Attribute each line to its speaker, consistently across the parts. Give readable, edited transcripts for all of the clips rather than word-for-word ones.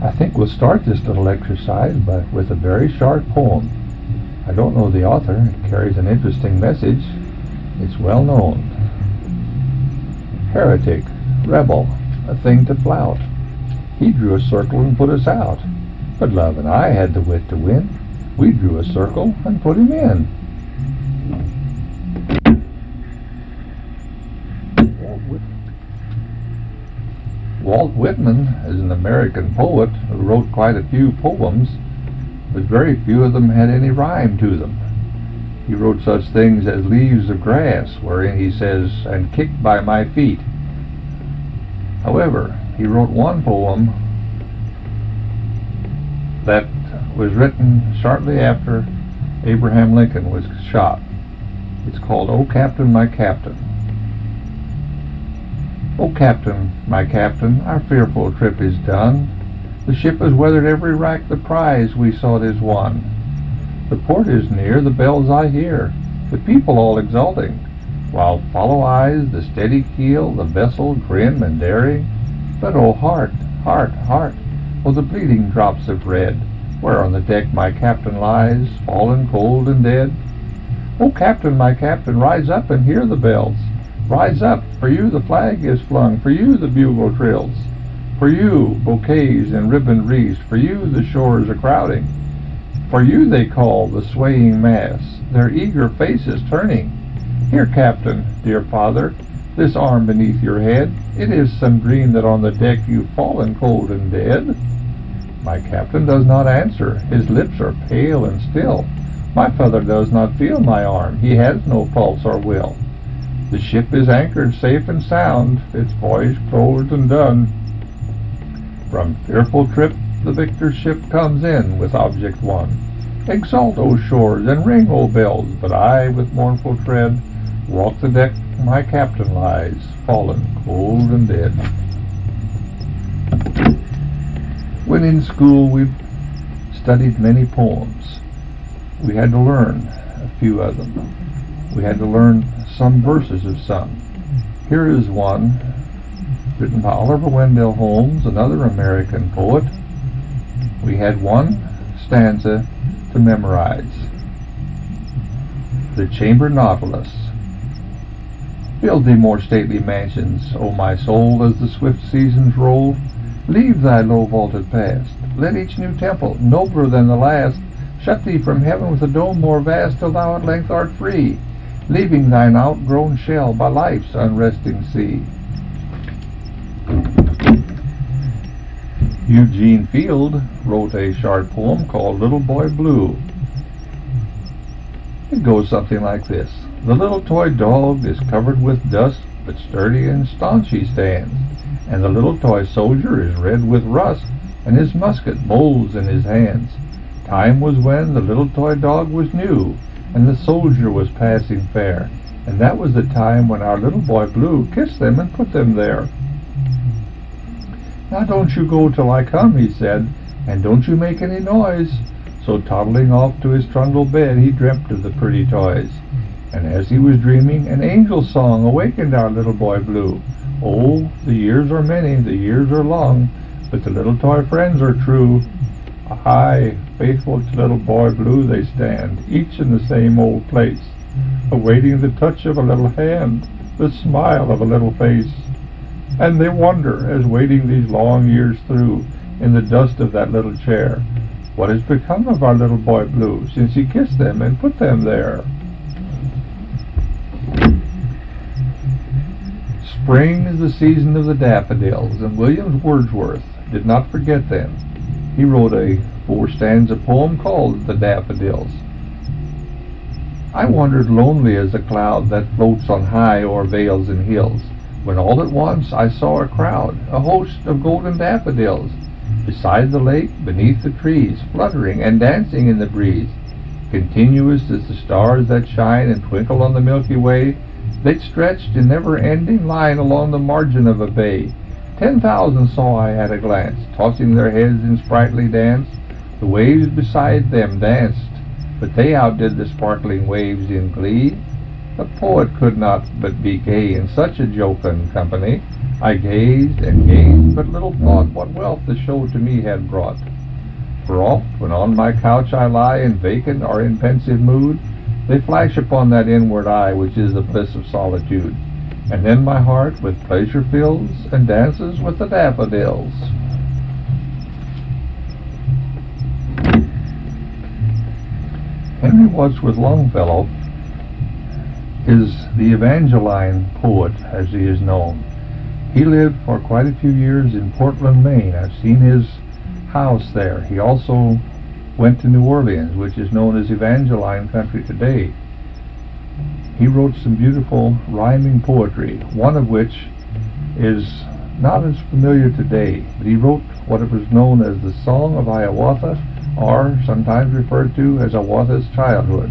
Speaker 1: I think we'll start this little exercise with a very short poem. I don't know the author. It carries an interesting message. It's well known. Heretic, rebel, a thing to flout. He drew a circle and put us out. But Love and I had the wit to win. We drew a circle and put him in. Walt Whitman is an American poet who wrote quite a few poems, but very few of them had any rhyme to them. He wrote such things as Leaves of Grass, wherein he says, "and kicked by my feet." However, he wrote one poem that was written shortly after Abraham Lincoln was shot. It's called "O Captain, My Captain." O Captain, my Captain, our fearful trip is done. The ship has weathered every rack, the prize we sought is won. The port is near, the bells I hear, the people all exulting, while follow eyes the steady keel, the vessel grim and daring. But oh heart, heart, heart, oh the bleeding drops of red, where on the deck my captain lies, fallen cold and dead. O Captain, my Captain, rise up and hear the bells. Rise up, for you the flag is flung, for you the bugle trills. For you bouquets and ribboned wreaths, for you the shores are crowding. For you they call the swaying mass, their eager faces turning. Here, Captain, dear father, this arm beneath your head, it is some dream that on the deck you've fallen cold and dead. My captain does not answer, his lips are pale and still. My father does not feel my arm, he has no pulse or will. The ship is anchored safe and sound, its voyage closed and done. From fearful trip the victor's ship comes in with object won. Exult, O shores, and ring, O bells, but I, with mournful tread, walk the deck my captain lies, fallen cold and dead. When in school we studied many poems. We had to learn a few of them. We had to learn some verses of some. Here is one written by Oliver Wendell Holmes, another American poet. We had one stanza to memorize. The Chamber Nautilus. Build thee more stately mansions, O my soul, as the swift seasons roll. Leave thy low vaulted past. Let each new temple, nobler than the last, shut thee from heaven with a dome more vast, till thou at length art free, leaving thine outgrown shell by life's unresting sea. Eugene Field wrote a short poem called Little Boy Blue. It goes something like this. The little toy dog is covered with dust, but sturdy and staunch he stands, and the little toy soldier is red with rust, and his musket molds in his hands. Time was when the little toy dog was new, and the soldier was passing fair, and that was the time when our little boy Blue kissed them and put them there. Now don't you go till I come, he said, and don't you make any noise. So toddling off to his trundle bed, he dreamt of the pretty toys. And as he was dreaming, an angel song awakened our little boy Blue. Oh, the years are many, the years are long, but the little toy friends are true. Aye, faithful to little boy Blue they stand, each in the same old place, awaiting the touch of a little hand, the smile of a little face. And they wonder, as waiting these long years through, in the dust of that little chair, what has become of our little boy Blue, since he kissed them and put them there. Spring is the season of the daffodils, and William Wordsworth did not forget them. He wrote a 4-stanza poem called The Daffodils. I wandered lonely as a cloud that floats on high o'er vales and hills, when all at once I saw a crowd, a host of golden daffodils, beside the lake, beneath the trees, fluttering and dancing in the breeze. Continuous as the stars that shine and twinkle on the Milky Way, they stretched in never-ending line along the margin of a bay. 10,000 saw I at a glance, tossing their heads in sprightly dance. The waves beside them danced, but they outdid the sparkling waves in glee. A poet could not but be gay in such a jocund company. I gazed and gazed, but little thought what wealth the show to me had brought. For oft, when on my couch I lie in vacant or in pensive mood, they flash upon that inward eye which is the bliss of solitude, and then my heart with pleasure fills and dances with the daffodils. Henry Wadsworth Longfellow is the Evangeline poet, as he is known. He lived for quite a few years in Portland, Maine. I've seen his house there. He also went to New Orleans, which is known as Evangeline country today. He wrote some beautiful rhyming poetry, one of which is not as familiar today, but he wrote what was known as the Song of Hiawatha, or sometimes referred to as Hiawatha's Childhood.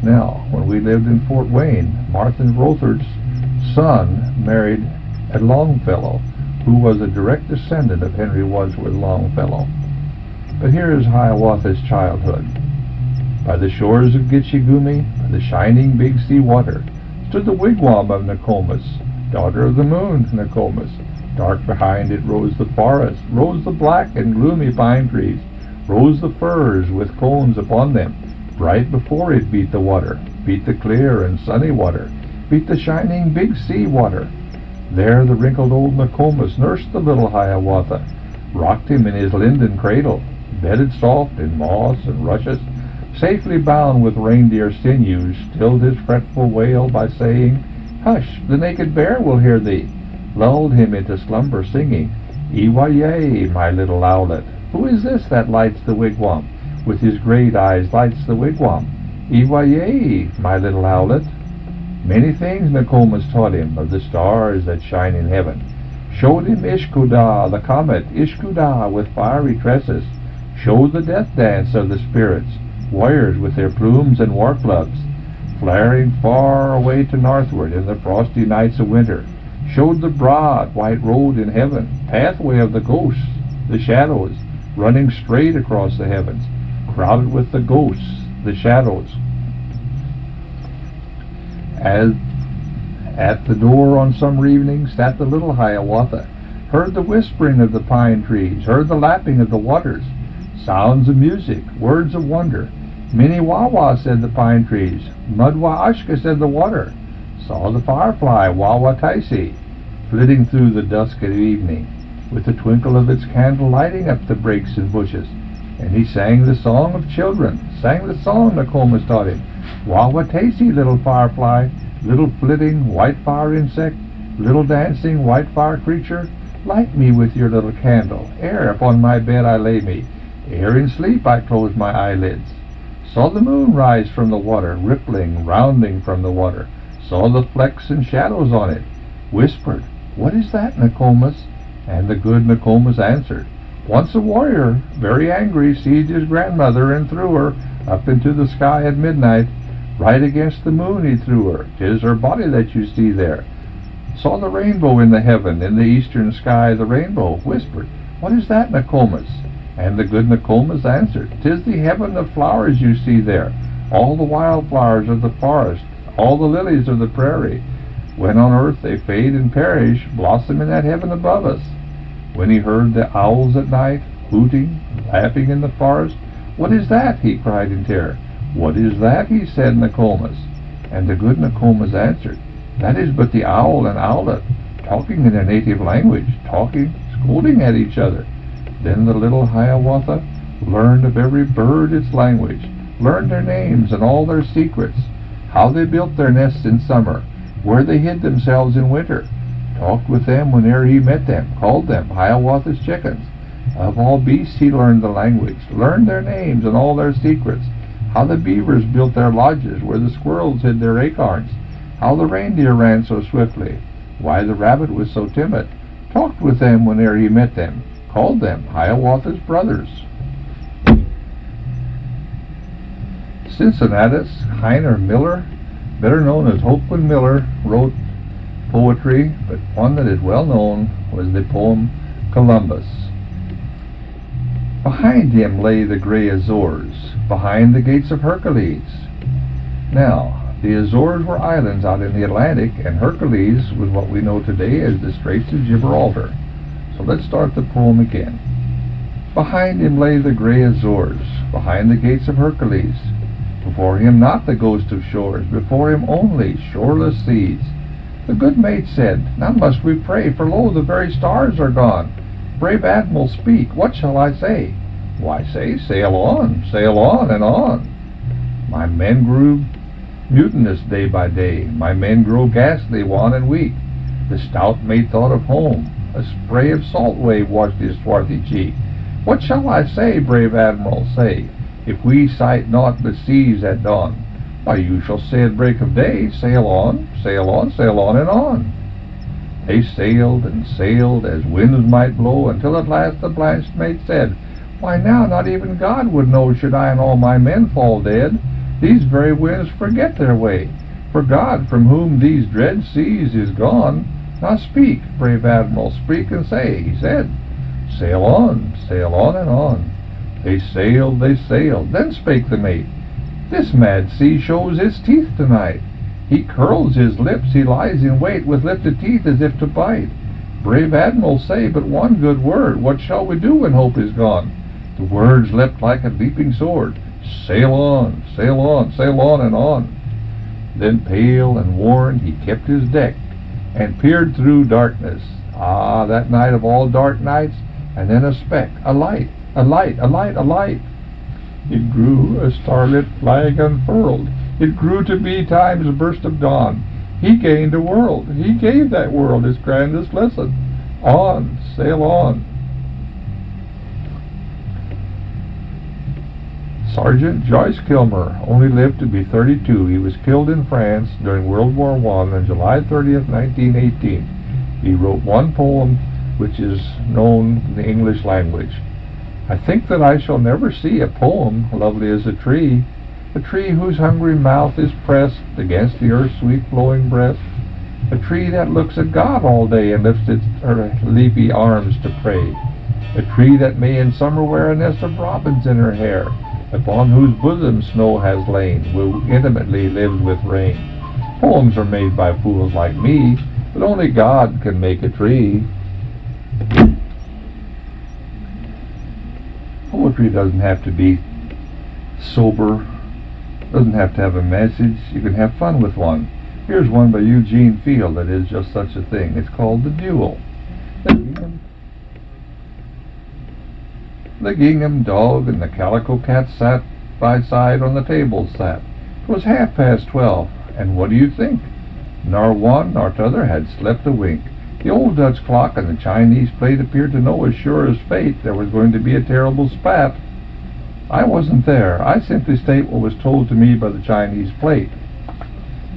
Speaker 1: Now, when we lived in Fort Wayne, Martha Rother's son married a Longfellow, who was a direct descendant of Henry Wadsworth Longfellow. But here is Hiawatha's Childhood. By the shores of Gitche Gumee, by the shining Big Sea water, stood the wigwam of Nokomis, daughter of the moon, Nokomis. Dark behind it rose the forest, rose the black and gloomy pine trees, rose the firs with cones upon them. Bright before it beat the water, beat the clear and sunny water, beat the shining Big Sea water. There the wrinkled old Nokomis nursed the little Hiawatha, rocked him in his linden cradle, bedded soft in moss and rushes, safely bound with reindeer sinews, stilled his fretful wail by saying, "Hush, the naked bear will hear thee," lulled him into slumber singing, "Ewa-yay, my little owlet, who is this that lights the wigwam? With his great eyes lights the wigwam. Ewa-yay, my little owlet." Many things Nokomis taught him of the stars that shine in heaven. Showed him Ishkudah, the comet, Ishkudah with fiery tresses. Showed the death dance of the spirits, warriors with their plumes and war clubs, flaring far away to northward in the frosty nights of winter. Showed the broad, white road in heaven, pathway of the ghosts, the shadows, running straight across the heavens, crowded with the ghosts, the shadows. As at the door on summer evening sat the little Hiawatha, heard the whispering of the pine trees, heard the lapping of the waters, sounds of music, words of wonder. Minnie-wah-wah, said the pine trees, Mud-wah-ashka, said the water, saw the firefly, Wah-wah-taisi, flitting through the dusk of evening, with the twinkle of its candle lighting up the brakes and bushes. And he sang the song of children, sang the song Nokomis taught him. Wah-wah-taisi, little firefly, little flitting white fire insect, little dancing white fire creature, light me with your little candle, ere upon my bed I lay me, ere in sleep I close my eyelids. Saw the moon rise from the water, rippling, rounding from the water, saw the flecks and shadows on it, whispered, "What is that, Nokomis?" And the good Nokomis answered, "Once a warrior, very angry, seized his grandmother and threw her up into the sky at midnight. Right against the moon he threw her. 'Tis her body that you see there. Saw the rainbow in the heaven, in the eastern sky the rainbow, whispered, What is that, Nokomis? And the good Nokomis answered, 'Tis the heaven of flowers you see there, all the wildflowers of the forest, all the lilies of the prairie. When on earth they fade and perish, blossom in that heaven above us." When he heard the owls at night, hooting, laughing in the forest, "What is that?" he cried in terror. "What is that?" he said, Nokomis. And the good Nokomis answered, "That is but the owl and owlet, talking in their native language, talking, scolding at each other." Then the little Hiawatha learned of every bird its language, learned their names and all their secrets, how they built their nests in summer, where they hid themselves in winter, talked with them whene'er he met them, called them Hiawatha's chickens. Of all beasts he learned the language, learned their names and all their secrets, how the beavers built their lodges, where the squirrels hid their acorns, how the reindeer ran so swiftly, why the rabbit was so timid, talked with them whene'er he met them, called them Hiawatha's brothers. Cincinnatus Heiner Miller, better known as Hopewin Miller, wrote poetry, but one that is well known was the poem Columbus. Behind him lay the gray Azores, behind the gates of Hercules. Now, The Azores were islands out in the Atlantic, and Hercules was what we know today as the Straits of Gibraltar. So let's start the poem again. Behind him lay the grey Azores, behind the gates of Hercules. Before him not the ghost of shores, before him only shoreless seas. The good mate said, "Now must we pray, for lo, the very stars are gone. Brave Admiral, speak, what shall I say?" "Why say, sail on and on." My men grew mutinous day by day, my men grow ghastly, wan and weak. The stout mate thought of home, a spray of salt wave washed his swarthy cheek. "What shall I say, brave Admiral, say, if we sight naught but seas at dawn?" "Why, you shall say at break of day, sail on and on." They sailed and sailed as winds might blow, until at last the blanched mate said, "Why now, not even God would know, should I and all my men fall dead. These very winds forget their way, for God, from whom these dread seas is gone. Now speak, brave Admiral, speak and say," he said, sail on and on." They sailed, then spake the mate, "This mad sea shows its teeth tonight. He curls his lips, he lies in wait, with lifted teeth as if to bite. Brave Admiral, say but one good word, what shall we do when hope is gone?" The words leapt like a leaping sword, sail on and on. Then pale and worn he kept his deck, and peered through darkness. Ah, that night of all dark nights, and then a speck, a light. It grew, a starlit flag unfurled. It grew to be time's burst of dawn. He gained a world. He gave that world its grandest lesson. On, sail on. Sergeant Joyce Kilmer only lived to be 32. He was killed in France during World War I on July 30th, 1918. He wrote one poem which is known in the English language. "I think that I shall never see a poem lovely as a tree whose hungry mouth is pressed against the earth's sweet flowing breast, a tree that looks at God all day and lifts her leafy arms to pray, a tree that may in summer wear a nest of robins in her hair, upon whose bosom snow has lain, who intimately lives with rain. Poems are made by fools like me, but only God can make a tree." Poetry doesn't have to be sober, doesn't have to have a message. You can have fun with one. Here's one by Eugene Field that is just such a thing. It's called The Duel. The gingham dog and the calico cat sat by side on the table sat. 'Twas 12:30, and what do you think? Nor one nor t'other had slept a wink. The old Dutch clock and the Chinese plate appeared to know as sure as fate there was going to be a terrible spat. I wasn't there. I simply state what was told to me by the Chinese plate.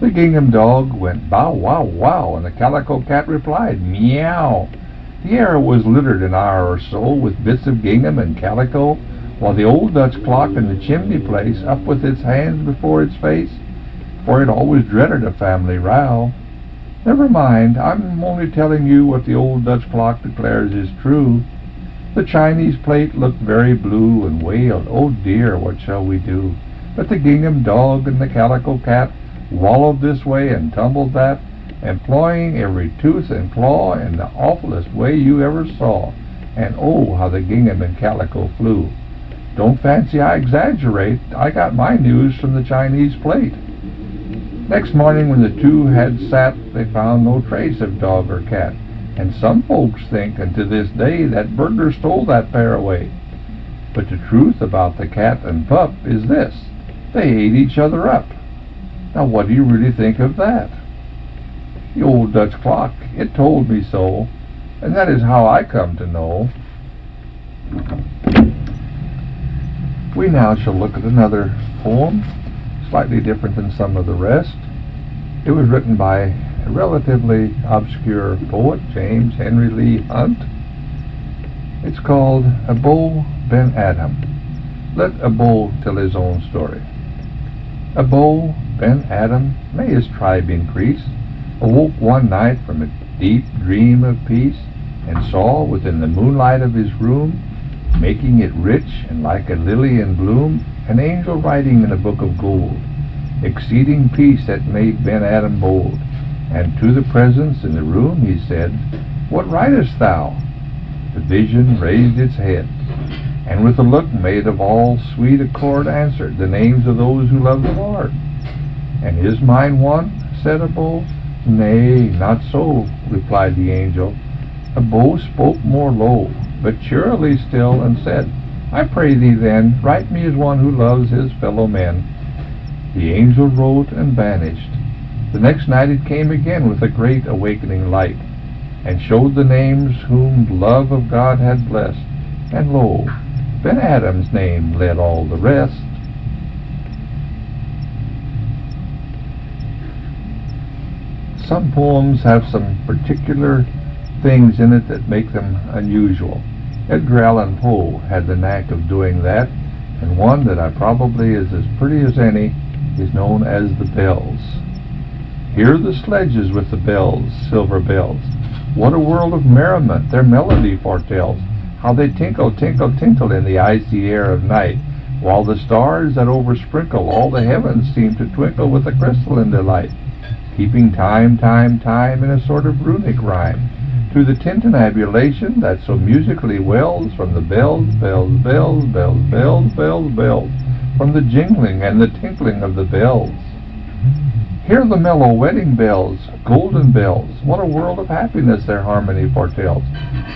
Speaker 1: The gingham dog went bow wow wow, and the calico cat replied meow. The air was littered an hour or so with bits of gingham and calico, while the old Dutch clock in the chimney place up with its hands before its face, for it always dreaded a family row. Never mind, I'm only telling you what the old Dutch clock declares is true. The Chinese plate looked very blue and wailed, "Oh dear, what shall we do?" But the gingham dog and the calico cat wallowed this way and tumbled that, employing every tooth and claw in the awfulest way you ever saw. And oh, how the gingham and calico flew. Don't fancy I exaggerate. I got my news from the Chinese plate. Next morning when the two had sat, they found no trace of dog or cat. And some folks think, and to this day, that burglar stole that pair away. But the truth about the cat and pup is this: they ate each other up. Now what do you really think of that? The old Dutch clock, it told me so, and that is how I come to know. We now shall look at another poem, slightly different than some of the rest. It was written by a relatively obscure poet, James Henry Lee Hunt. It's called Abo Ben Adam. Let Abo tell his own story. Abo Ben Adam, may his tribe increase, awoke one night from a deep dream of peace, and saw within the moonlight of his room, making it rich and like a lily in bloom, an angel writing in a book of gold. exceeding peace that made Ben Adam bold. And to the presence in the room he said, What writest thou? The vision raised its head, and with a look made of all sweet accord answered the names of those who love the Lord. And is mine one? Said a bow. Nay, not so, replied the angel. A bow spoke more low, but cheerily still, and said, I pray thee then, write me as one who loves his fellow men. The angel wrote and vanished. The next night it came again with a great awakening light, and showed the names whom love of God had blessed. And lo, Ben Adam's name led all the rest. Some poems have some particular things in it that make them unusual. Edgar Allan Poe had the knack of doing that, and one that I probably is as pretty as any is known as The Bells. Hear the sledges with the bells, silver bells. What a world of merriment their melody foretells. How they tinkle, tinkle, tinkle in the icy air of night, while the stars that oversprinkle all the heavens seem to twinkle with a crystalline delight, keeping time, time, time in a sort of runic rhyme, to the tintinnabulation that so musically wells from the bells, bells, bells, bells, bells, bells, bells, from the jingling and the tinkling of the bells. Hear the mellow wedding bells, golden bells. What a world of happiness their harmony foretells.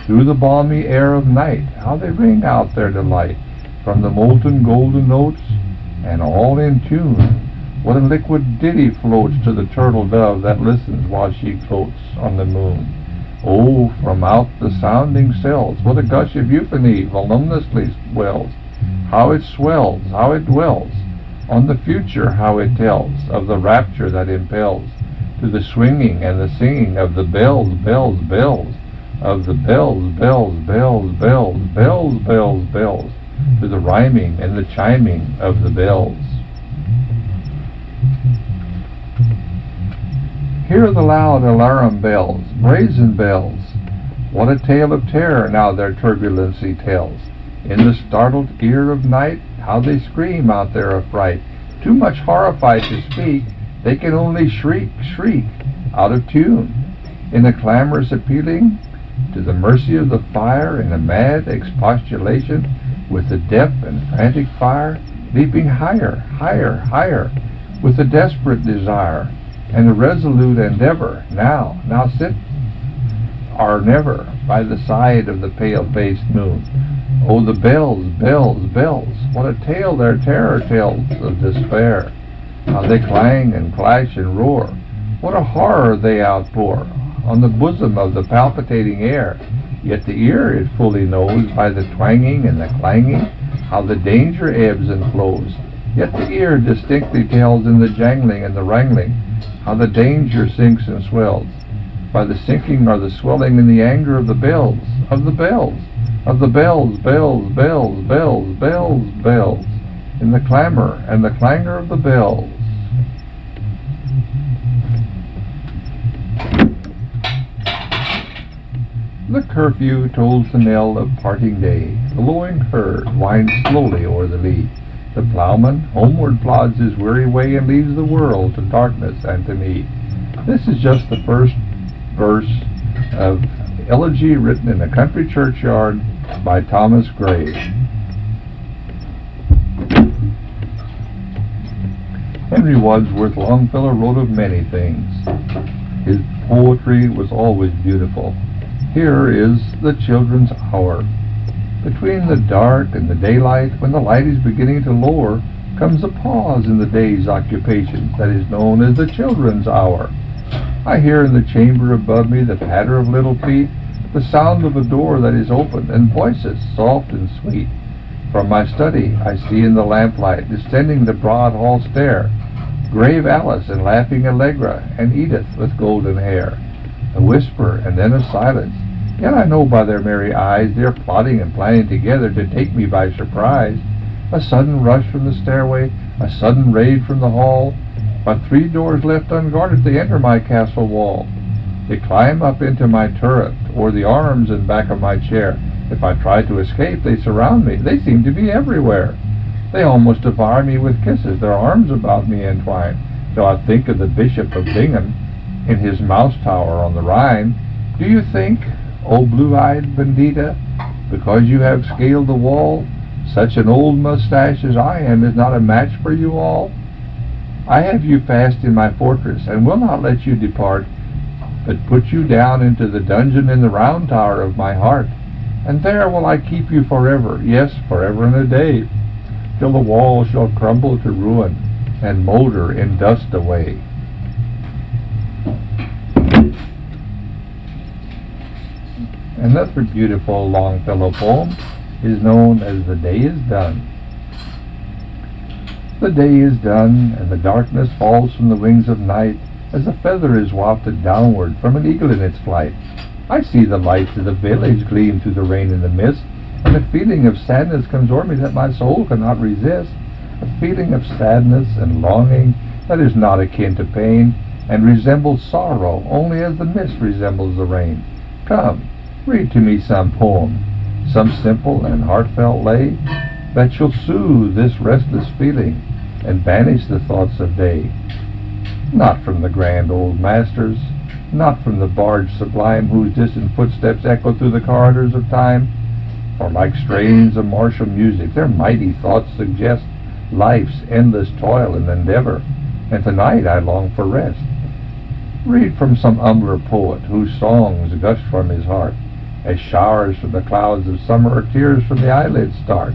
Speaker 1: Through the balmy air of night, how they ring out their delight, from the molten golden notes, and all in tune. What a liquid ditty floats to the turtle dove that listens while she floats on the moon. Oh, from out the sounding cells, what a gush of euphony voluminously wells. How it swells, how it dwells on the future, how it tells of the rapture that impels to the swinging and the singing of the bells, bells, bells, of the bells, bells, bells, bells, bells, bells, bells, to the rhyming and the chiming of the bells. Hear the loud alarum bells, brazen bells. What a tale of terror now their turbulency tells. In the startled ear of night, how they scream out their affright. Too much horrified to speak, they can only shriek, shriek, out of tune, in a clamorous appealing to the mercy of the fire, in a mad expostulation with the deaf and frantic fire, leaping higher, higher, higher, with a desperate desire and a resolute endeavor. Now sit or never by the side of the pale-faced moon. Oh, the bells, bells, bells, what a tale their terror tells of despair. How they clang and clash and roar. What a horror they outpour on the bosom of the palpitating air. Yet the ear it fully knows by the twanging and the clanging, how the danger ebbs and flows. Yet the ear distinctly tells in the jangling and the wrangling, how the danger sinks and swells, by the sinking or the swelling in the anger of the bells, of the bells, of the bells, bells, bells, bells, bells, bells, in the clamor and the clangor of the bells. The curfew tolls the knell of parting day. The lowing herd winds slowly o'er the lea. The ploughman homeward plods his weary way and leaves the world to darkness and to me. This is just the first verse of Elegy written in a country churchyard by Thomas Gray. Henry Wadsworth Longfellow wrote of many things. His poetry was always beautiful. Here is the children's hour. Between the dark and the daylight, when the light is beginning to lower, comes a pause in the day's occupations that is known as the children's hour. I hear in the chamber above me the patter of little feet, the sound of a door that is opened, and voices soft and sweet. From my study I see in the lamplight, descending the broad hall stair, grave Alice and laughing Allegra, and Edith with golden hair. A whisper and then a silence, yet I know by their merry eyes they are plotting and planning together to take me by surprise. A sudden rush from the stairway, a sudden raid from the hall, but 3 doors left unguarded they enter my castle wall. They climb up into my turret, or the arms and back of my chair. If I try to escape, they surround me. They seem to be everywhere. They almost devour me with kisses, their arms about me entwine, till I think of the Bishop of Bingen in his mouse tower on the Rhine. Do you think, O blue-eyed bandita, because you have scaled the wall, such an old mustache as I am is not a match for you all? I have you fast in my fortress, and will not let you depart, but put you down into the dungeon in the round tower of my heart, and there will I keep you forever, yes, forever and a day, till the wall shall crumble to ruin, and moulder in dust away. Another beautiful Longfellow poem is known as The Day is Done. The day is done, and the darkness falls from the wings of night, as a feather is wafted downward from an eagle in its flight. I see the lights of the village gleam through the rain and the mist, and a feeling of sadness comes o'er me that my soul cannot resist, a feeling of sadness and longing that is not akin to pain, and resembles sorrow only as the mist resembles the rain. Come, read to me some poem, some simple and heartfelt lay, that shall soothe this restless feeling and banish the thoughts of day. Not from the grand old masters, not from the barge sublime whose distant footsteps echo through the corridors of time, for like strains of martial music their mighty thoughts suggest life's endless toil and endeavor, and tonight I long for rest. Read from some humbler poet whose songs gush from his heart, as showers from the clouds of summer or tears from the eyelids start,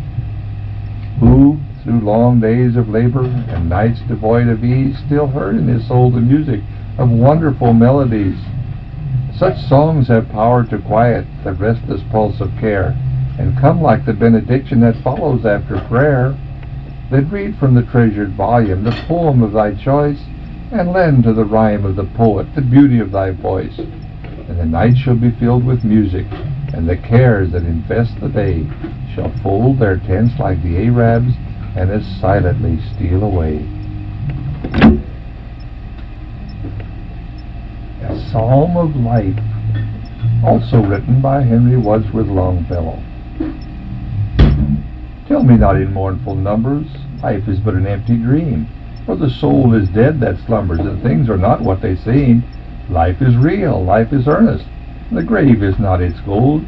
Speaker 1: who, through long days of labor and nights devoid of ease, still heard in his soul the music of wonderful melodies. Such songs have power to quiet the restless pulse of care, and come like the benediction that follows after prayer. Then read from the treasured volume the poem of thy choice, and lend to the rhyme of the poet the beauty of thy voice. And the night shall be filled with music, and the cares that infest the day shall fold their tents like the Arabs, and as silently steal away. A Psalm of Life, also written by Henry Wadsworth Longfellow. Tell me not in mournful numbers, life is but an empty dream, for the soul is dead that slumbers, and things are not what they seem. Life is real, life is earnest, the grave is not its goal.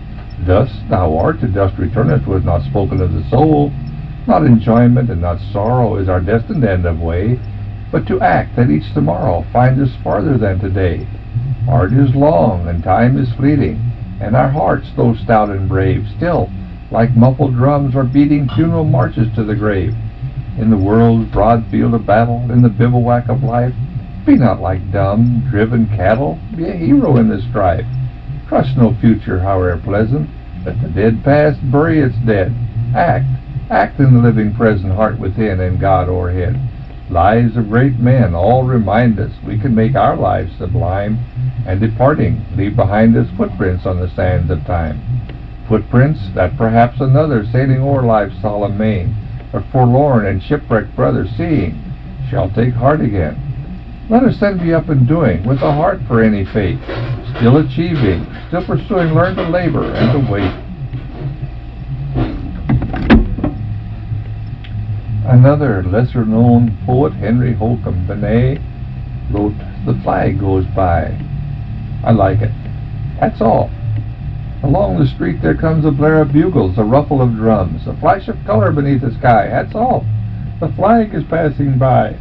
Speaker 1: Dust thou art, to dust returnest, was not spoken of the soul. Not enjoyment and not sorrow is our destined end of way, but to act that each tomorrow find us farther than today. Art is long and time is fleeting, and our hearts, though stout and brave, still, like muffled drums, are beating funeral marches to the grave. In the world's broad field of battle, in the bivouac of life, be not like dumb, driven cattle, be a hero in the strife. Trust no future, however pleasant, let the dead past bury its dead. Act in the living present, heart within and God o'erhead. Lives of great men all remind us we can make our lives sublime, and departing, leave behind us footprints on the sands of time. Footprints that perhaps another, sailing o'er life's solemn main, a forlorn and shipwrecked brother seeing, shall take heart again. Let us then be up and doing, with a heart for any fate, still achieving, still pursuing, learn to labor and to wait. Another lesser-known poet, Henry Holcomb Benet, wrote, "The flag goes by." I like it. That's all. Along the street there comes a blare of bugles, a ruffle of drums, a flash of color beneath the sky. That's all. The flag is passing by.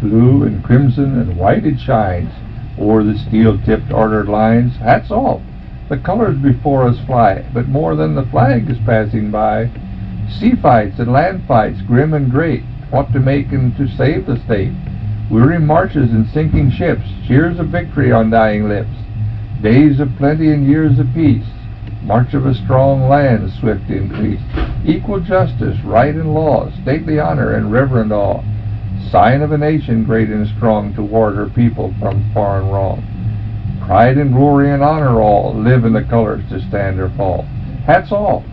Speaker 1: Blue and crimson and white it shines o'er the steel-tipped ordered lines. That's all. The colors before us fly, but more than the flag is passing by. Sea fights and land fights, grim and great, what to make and to save the state. Weary marches and sinking ships, cheers of victory on dying lips. Days of plenty and years of peace, march of a strong land, swift increase. Equal justice, right and law, stately honor and reverent awe. Sign of a nation great and strong to ward her people from foreign wrong. Pride and glory and honor all live in the colors to stand or fall. Hats off.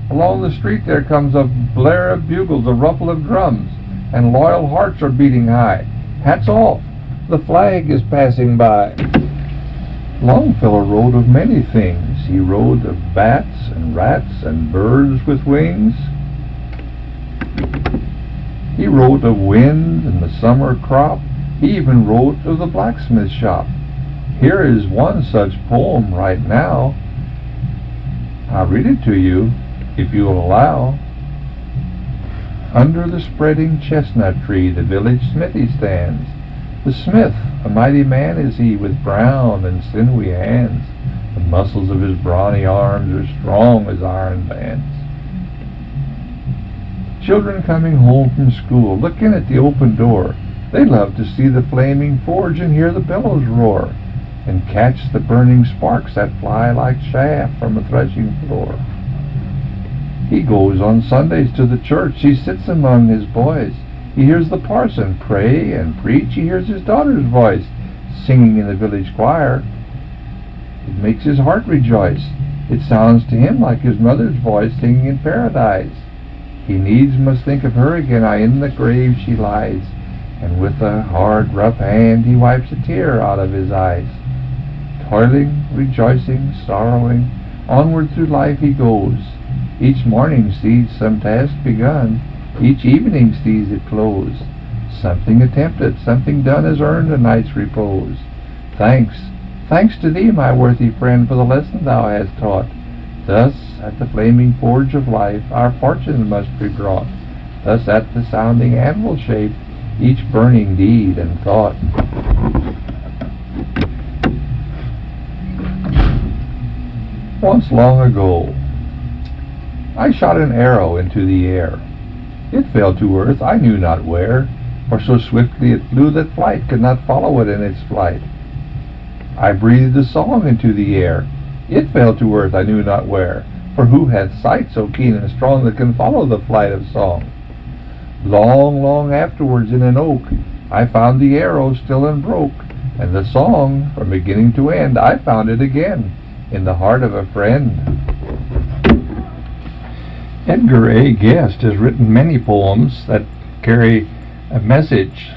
Speaker 1: Along the street there comes a blare of bugles, a ruffle of drums, and loyal hearts are beating high. Hats off. The flag is passing by. Longfellow wrote of many things. He wrote of bats and rats and birds with wings. He wrote of winds and the summer crop. He even wrote of the blacksmith shop. Here is one such poem right now. I'll read it to you, if you'll allow. Under the spreading chestnut tree the village smithy stands. The smith, a mighty man is he, with brown and sinewy hands. The muscles of his brawny arms are strong as iron bands. Children coming home from school look in at the open door. They love to see the flaming forge and hear the bellows roar, and catch the burning sparks that fly like chaff from a threshing floor. He goes on Sundays to the church. He sits among his boys. He hears the parson pray and preach. He hears his daughter's voice singing in the village choir. It makes his heart rejoice. It sounds to him like his mother's voice singing in paradise. He needs must think of her again, aye, in the grave she lies, and with a hard, rough hand he wipes a tear out of his eyes. Toiling, rejoicing, sorrowing, onward through life he goes. Each morning sees some task begun, each evening sees it close. Something attempted, something done has earned a night's repose. Thanks, thanks to thee, my worthy friend, for the lesson thou hast taught. Thus, at the flaming forge of life, our fortunes must be brought. Thus, at the sounding anvil shape, each burning deed and thought. Once long ago, I shot an arrow into the air. It fell to earth, I knew not where, for so swiftly it flew that flight could not follow it in its flight. I breathed a song into the air. It fell to earth, I knew not where, for who hath sight so keen and strong that can follow the flight of song? Long, long afterwards in an oak, I found the arrow still unbroke, and the song, from beginning to end, I found it again in the heart of a friend. Edgar A. Guest has written many poems that carry a message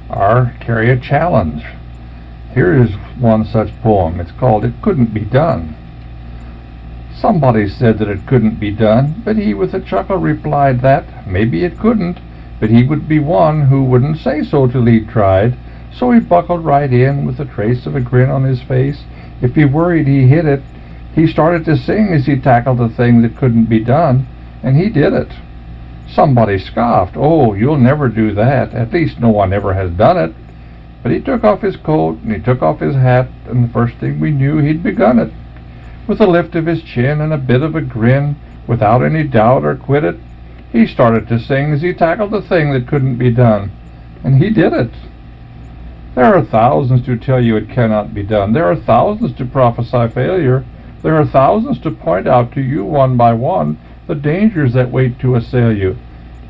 Speaker 1: or carry a challenge. Here is one such poem. It's called It Couldn't Be Done. Somebody said that it couldn't be done, but he with a chuckle replied that maybe it couldn't, but he would be one who wouldn't say so till he'd tried. So he buckled right in with a trace of a grin on his face. If he worried he hit it, he started to sing as he tackled the thing that couldn't be done, and he did it. Somebody scoffed, "Oh, you'll never do that. At least no one ever has done it." But he took off his coat and he took off his hat, and the first thing we knew he'd begun it. With a lift of his chin and a bit of a grin, without any doubt or quit it, he started to sing as he tackled the thing that couldn't be done, and he did it. There are thousands to tell you it cannot be done. There are thousands to prophesy failure. There are thousands to point out to you one by one the dangers that wait to assail you.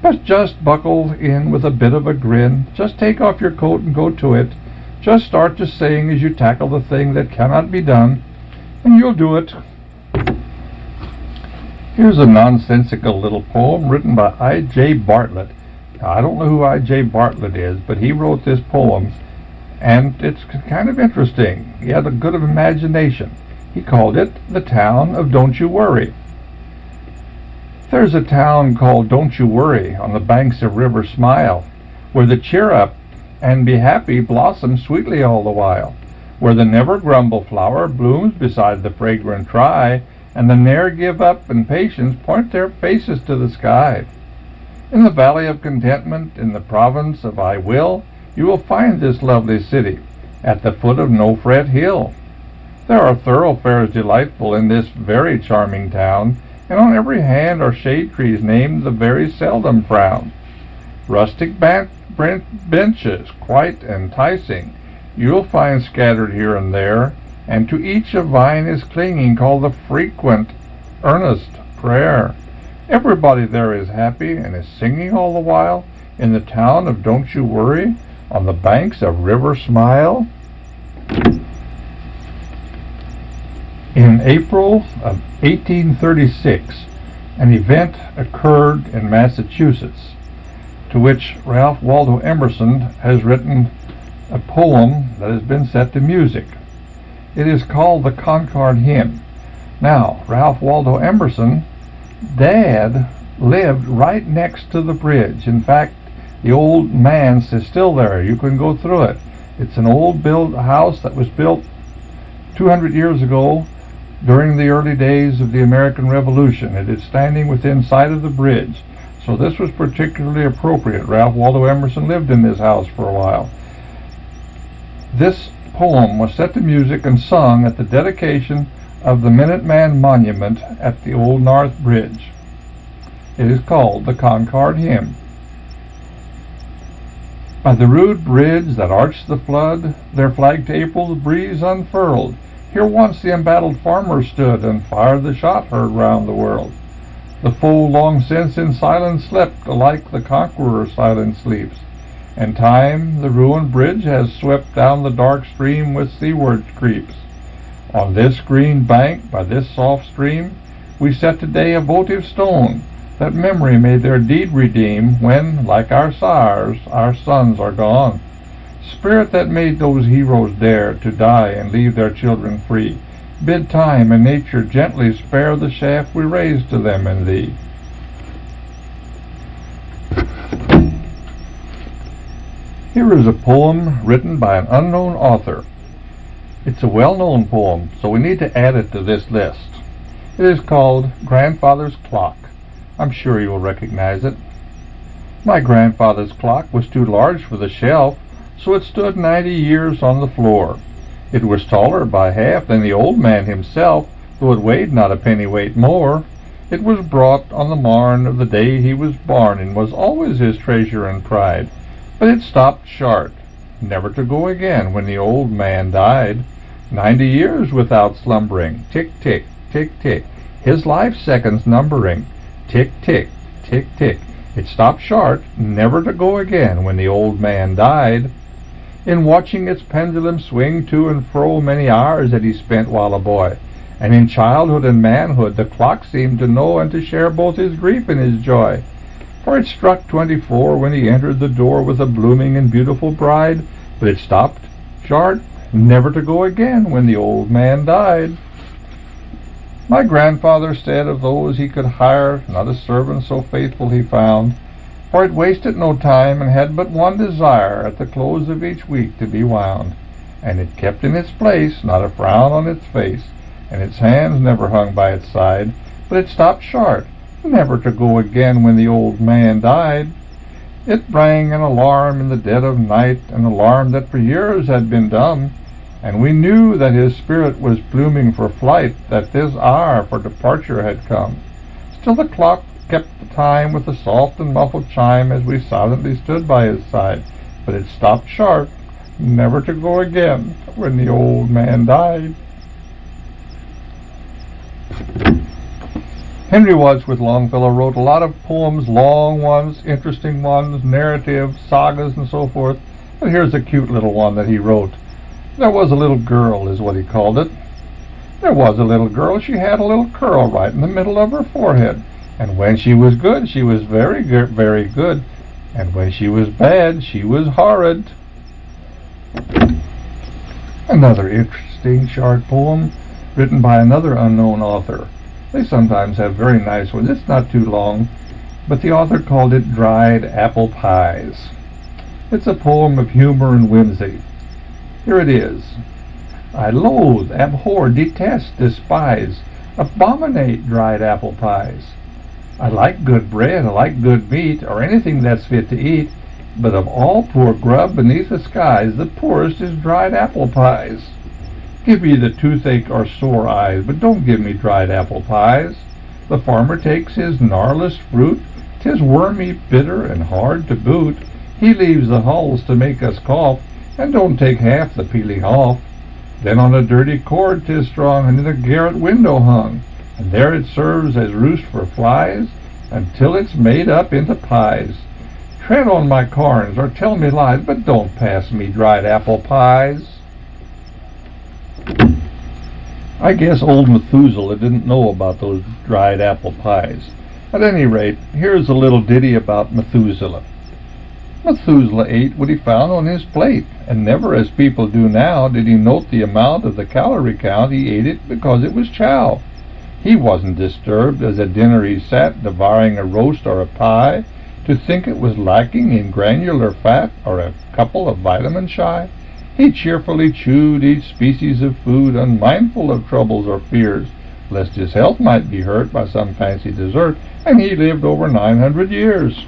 Speaker 1: But just buckle in with a bit of a grin. Just take off your coat and go to it. Just start to sing as you tackle the thing that cannot be done, and you'll do it. Here's a nonsensical little poem written by I.J. Bartlett. Now, I don't know who I.J. Bartlett is, but he wrote this poem, and it's kind of interesting. He had a good imagination. He called it The Town of Don't You Worry. There's a town called Don't You Worry on the banks of River Smile, where the cheer up and be happy blossoms sweetly all the while, where the never grumble flower blooms beside the fragrant rye, and the ne'er give up and patience point their faces to the sky. In the valley of contentment, in the province of I Will, you will find this lovely city, at the foot of No Fret Hill. There are thoroughfares delightful in this very charming town, and on every hand are shade trees named the very seldom frown. Rustic benches, quite enticing, you'll find scattered here and there, and to each a vine is clinging, called the frequent, earnest prayer. Everybody there is happy and is singing all the while in the town of Don't You Worry on the banks of River Smile. In April of 1836, an event occurred in Massachusetts, to which Ralph Waldo Emerson has written a poem that has been set to music. It is called the Concord Hymn. Now, Ralph Waldo Emerson, Dad lived right next to the bridge. In fact, The old manse is still there. You can go through it. It's an old house that was built 200 years ago during the early days of the American Revolution. It is standing within sight of the bridge. So this was particularly appropriate. Ralph Waldo Emerson lived in this house for a while. This poem was set to music and sung at the dedication of the Minuteman Monument at the Old North Bridge. It is called the Concord Hymn. By the rude bridge that arched the flood, their flagged April's breeze unfurled. Here once the embattled farmer stood, and fired the shot heard round the world. The foe long since in silence slept, alike the conqueror silent sleeps. And time the ruined bridge has swept down the dark stream with seaward creeps. On this green bank, by this soft stream, we set today a votive stone, that memory may their deed redeem, when, like our sires, our sons are gone. Spirit that made those heroes dare to die and leave their children free, bid time and nature gently spare the shaft we raised to them and thee. Here is a poem written by an unknown author. It's a well-known poem, so we need to add it to this list. It is called Grandfather's Clock. I'm sure you will recognize it. My grandfather's clock was too large for the shelf, so it stood 90 years on the floor. It was taller by half than the old man himself, though it weighed not a pennyweight more. It was brought on the morn of the day he was born, and was always his treasure and pride. But it stopped short, never to go again when the old man died. 90 years without slumbering, tick, tick, tick, tick, his life seconds numbering, tick, tick, tick, tick. It stopped short, never to go again when the old man died. In watching its pendulum swing to and fro, many hours that he spent while a boy, and in childhood and manhood the clock seemed to know and to share both his grief and his joy. For it struck 24 when he entered the door with a blooming and beautiful bride, but it stopped short, never to go again when the old man died. My grandfather said of those he could hire, not a servant so faithful he found, for it wasted no time and had but one desire, at the close of each week to be wound. And it kept in its place, not a frown on its face, and its hands never hung by its side, but it stopped short, never to go again when the old man died. It rang an alarm in the dead of night, an alarm that for years had been dumb, and we knew that his spirit was pluming for flight, that this hour for departure had come. Still the clock kept the time with a soft and muffled chime as we silently stood by his side, but it stopped short, never to go again when the old man died. Henry Wadsworth Longfellow wrote a lot of poems, long ones, interesting ones, narratives, sagas, and so forth. But here's a cute little one that he wrote. There was a little girl, is what he called it. There was a little girl, she had a little curl right in the middle of her forehead. And when she was good, she was very good. And when she was bad, she was horrid. Another interesting short poem written by another unknown author. They sometimes have very nice ones. It's not too long, but the author called it Dried Apple Pies. It's a poem of humor and whimsy. Here it is. I loathe, abhor, detest, despise, abominate dried apple pies. I like good bread, I like good meat, or anything that's fit to eat, but of all poor grub beneath the skies, the poorest is dried apple pies. Give me the toothache or sore eyes, but don't give me dried apple pies. The farmer takes his gnarlest fruit, 'tis wormy, bitter, and hard to boot. He leaves the hulls to make us cough, and don't take half the peeling off. Then on a dirty cord 'tis strung, and in a garret window hung, and there it serves as roost for flies, until it's made up into pies. Tread on my corns, or tell me lies, but don't pass me dried apple pies. I guess old Methuselah didn't know about those dried apple pies. At any rate, here's a little ditty about Methuselah. Methuselah ate what he found on his plate, and never, as people do now, did he note the amount of the calorie count. He ate it because it was chow. He wasn't disturbed as at dinner he sat, devouring a roast or a pie. To think it was lacking in granular fat or a couple of vitamins shy, he cheerfully chewed each species of food, unmindful of troubles or fears, lest his health might be hurt by some fancy dessert, and he lived over 900 years.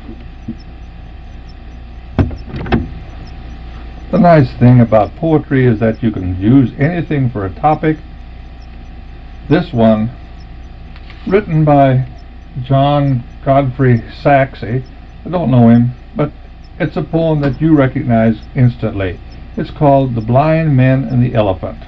Speaker 1: The nice thing about poetry is that you can use anything for a topic. This one, written by John Godfrey Saxe, I don't know him, but it's a poem that you recognize instantly. It's called The Blind Men and the Elephant.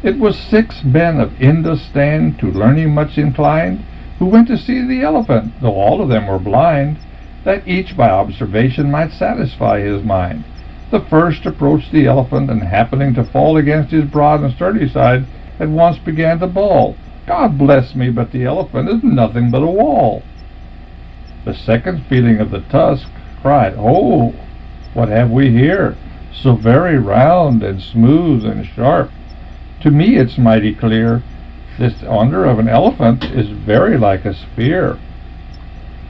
Speaker 1: It was 6 men of Indostan, to learning much inclined, who went to see the elephant, though all of them were blind, that each by observation might satisfy his mind. The first approached the elephant, and happening to fall against his broad and sturdy side, at once began to bawl, "God bless me, but the elephant is nothing but a wall." The second, feeling of the tusk, cried, "Oh, what have we here? So very round and smooth and sharp. To me it's mighty clear. This under of an elephant is very like a spear."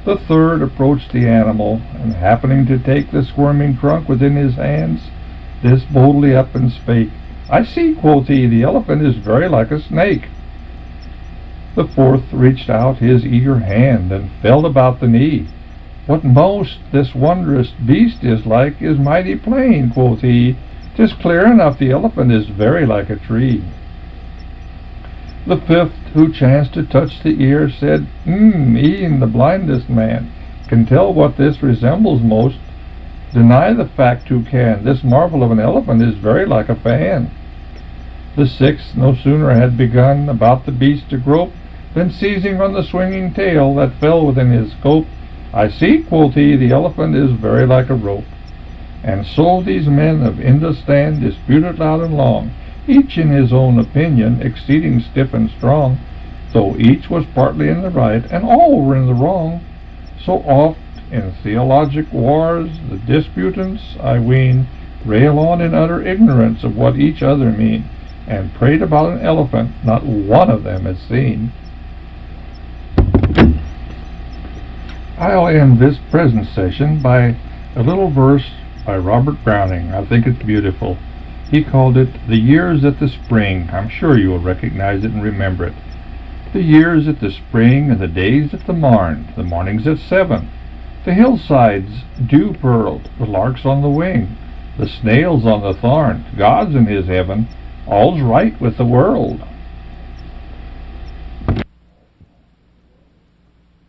Speaker 1: The third approached the animal, and happening to take the squirming trunk within his hands, this boldly up and spake, "I see," quoth he, "the elephant is very like a snake." The fourth reached out his eager hand, and felt about the knee. "What most this wondrous beast is like is mighty plain," quoth he. "'Tis clear enough the elephant is very like a tree." The fifth, who chanced to touch the ear, said, E'en the blindest man can tell what this resembles most. Deny the fact who can, this marvel of an elephant is very like a fan." The sixth no sooner had begun about the beast to grope, than seizing on the swinging tail that fell within his scope, "I see," quoth he, "the elephant is very like a rope." And so these men of Indostan disputed loud and long, each in his own opinion exceeding stiff and strong, though each was partly in the right, and all were in the wrong. So oft in theologic wars the disputants, I ween, rail on in utter ignorance of what each other mean, and prate about an elephant not one of them has seen. I'll end this present session by a little verse by Robert Browning. I think it's beautiful. He called it "The Years at the Spring." I'm sure you will recognize it and remember it. "The years at the spring, and the days at the morn, the mornings at 7, the hillsides dew-pearled, the larks on the wing, the snails on the thorn, God's in his heaven, all's right with the world."